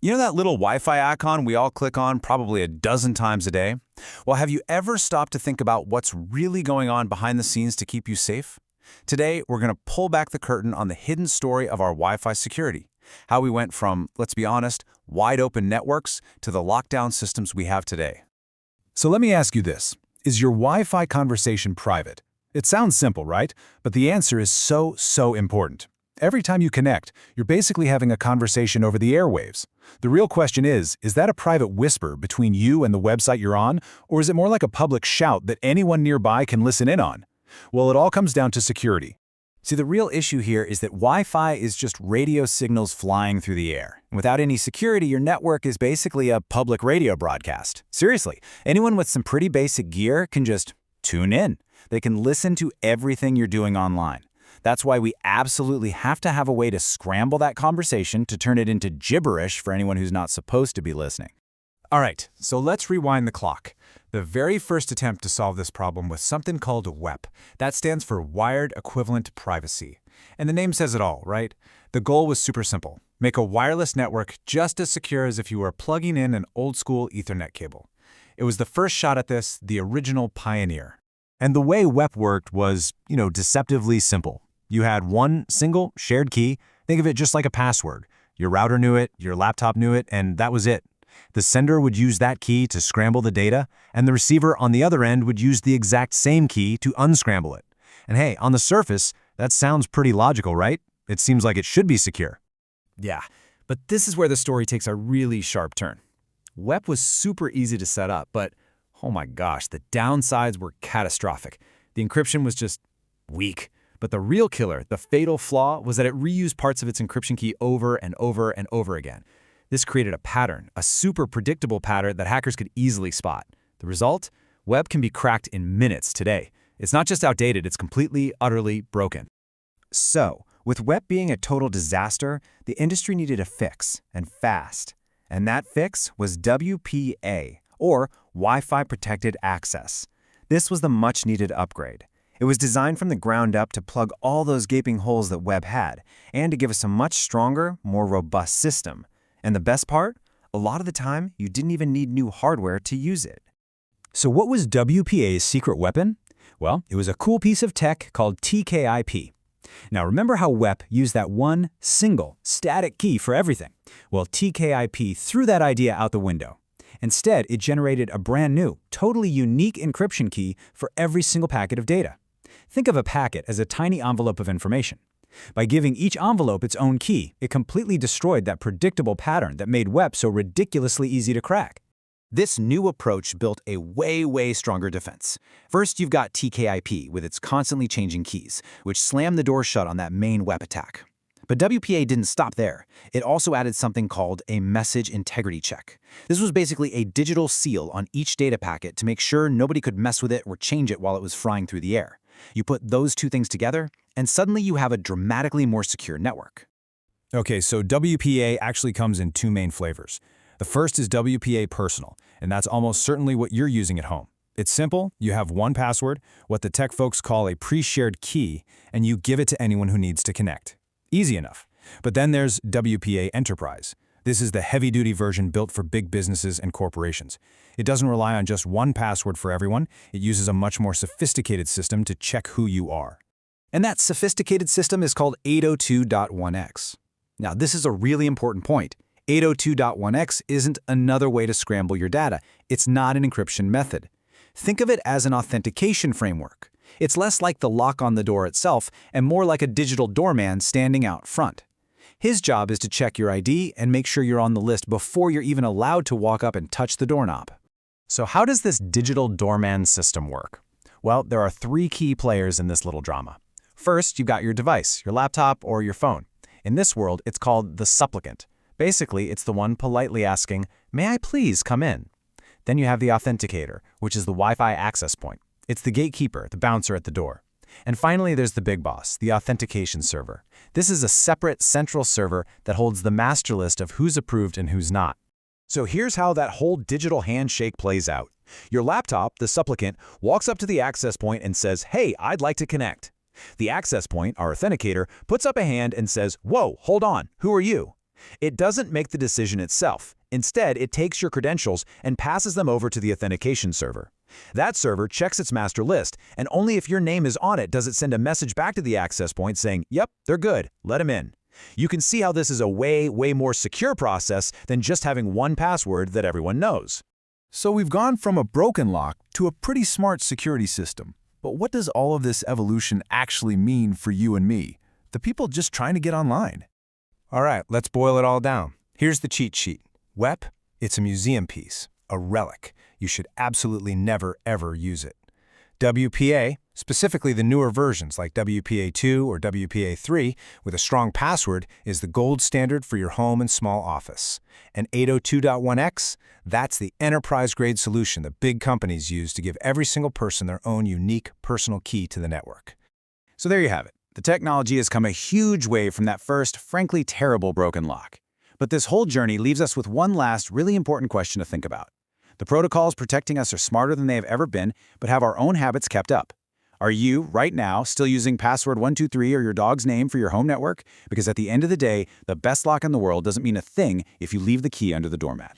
You know that little Wi-Fi icon we all click on probably a dozen times a day? Well, have you ever stopped to think about what's really going on behind the scenes to keep you safe? Today, we're going to pull back the curtain on the hidden story of our Wi-Fi security. How we went from, let's be honest, wide open networks to the lockdown systems we have today. So let me ask you this. Is your Wi-Fi conversation private? It sounds simple, right? But the answer is so important. Every time you connect, you're basically having a conversation over the airwaves. The real question is that a private whisper between you and the website you're on, or is it more like a public shout that anyone nearby can listen in on? Well, it all comes down to security. See, the real issue here is that Wi-Fi is just radio signals flying through the air. Without any security, your network is basically a public radio broadcast. Seriously, anyone with some pretty basic gear can just tune in. They can listen to everything you're doing online. That's why we absolutely have to have a way to scramble that conversation to turn it into gibberish for anyone who's not supposed to be listening. All right, so let's rewind the clock. The very first attempt to solve this problem was something called WEP. That stands for Wired Equivalent Privacy. And the name says it all, right? The goal was super simple. Make a wireless network just as secure as if you were plugging in an old-school Ethernet cable. It was the first shot at this, the original pioneer. And the way WEP worked was, deceptively simple. You had one single shared key. Think of it just like a password. Your router knew it, your laptop knew it, and that was it. The sender would use that key to scramble the data, and the receiver on the other end would use the exact same key to unscramble it. And hey, on the surface, that sounds pretty logical, right? It seems like it should be secure. Yeah, but this is where the story takes a really sharp turn. WEP was super easy to set up, but oh my gosh, the downsides were catastrophic. The encryption was just weak. But the real killer, the fatal flaw, was that it reused parts of its encryption key over and over and over again. This created a pattern, a super predictable pattern that hackers could easily spot. The result? WEP can be cracked in minutes today. It's not just outdated, it's completely, utterly broken. So, with WEP being a total disaster, the industry needed a fix, and fast. And that fix was WPA, or Wi-Fi Protected Access. This was the much-needed upgrade. It was designed from the ground up to plug all those gaping holes that WEP had, and to give us a much stronger, more robust system. And the best part? A lot of the time, you didn't even need new hardware to use it. So what was WPA's secret weapon? Well, it was a cool piece of tech called TKIP. Now remember how WEP used that one, single, static key for everything? Well, TKIP threw that idea out the window. Instead, it generated a brand new, totally unique encryption key for every single packet of data. Think of a packet as a tiny envelope of information. By giving each envelope its own key, it completely destroyed that predictable pattern that made WEP so ridiculously easy to crack. This new approach built a way stronger defense. First, you've got TKIP with its constantly changing keys, which slammed the door shut on that main WEP attack. But WPA didn't stop there. It also added something called a message integrity check. This was basically a digital seal on each data packet to make sure nobody could mess with it or change it while it was flying through the air. You put those two things together, and suddenly you have a dramatically more secure network. Okay, so WPA actually comes in two main flavors. The first is WPA Personal, and that's almost certainly what you're using at home. It's simple, you have one password, what the tech folks call a pre-shared key, and you give it to anyone who needs to connect. Easy enough. But then there's WPA Enterprise. This is the heavy-duty version built for big businesses and corporations. It doesn't rely on just one password for everyone. It uses a much more sophisticated system to check who you are. And that sophisticated system is called 802.1x. Now, this is a really important point. 802.1x isn't another way to scramble your data. It's not an encryption method. Think of it as an authentication framework. It's less like the lock on the door itself and more like a digital doorman standing out front. His job is to check your ID and make sure you're on the list before you're even allowed to walk up and touch the doorknob. So how does this digital doorman system work? Well, there are three key players in this little drama. First, you've got your device, your laptop or your phone. In this world, it's called the supplicant. Basically, it's the one politely asking, "May I please come in?" Then you have the authenticator, which is the Wi-Fi access point. It's the gatekeeper, the bouncer at the door. And finally, there's the big boss, the authentication server. This is a separate central server that holds the master list of who's approved and who's not. So here's how that whole digital handshake plays out. Your laptop, the supplicant, walks up to the access point and says, "Hey, I'd like to connect." The access point, our authenticator, puts up a hand and says, "Whoa, hold on, who are you?" It doesn't make the decision itself. Instead, it takes your credentials and passes them over to the authentication server. That server checks its master list, and only if your name is on it does it send a message back to the access point saying, "Yep, they're good, let them in." You can see how this is a way more secure process than just having one password that everyone knows. So we've gone from a broken lock to a pretty smart security system. But what does all of this evolution actually mean for you and me, the people just trying to get online? All right, let's boil it all down. Here's the cheat sheet. WEP, it's a museum piece, a relic. You should absolutely never, ever use it. WPA, specifically the newer versions like WPA2 or WPA3 with a strong password, is the gold standard for your home and small office. And 802.1x, that's the enterprise-grade solution that big companies use to give every single person their own unique personal key to the network. So there you have it. The technology has come a huge way from that first, frankly terrible broken lock. But this whole journey leaves us with one last really important question to think about. The protocols protecting us are smarter than they have ever been, but have our own habits kept up? Are you, right now, still using password 123 or your dog's name for your home network? Because at the end of the day, the best lock in the world doesn't mean a thing if you leave the key under the doormat.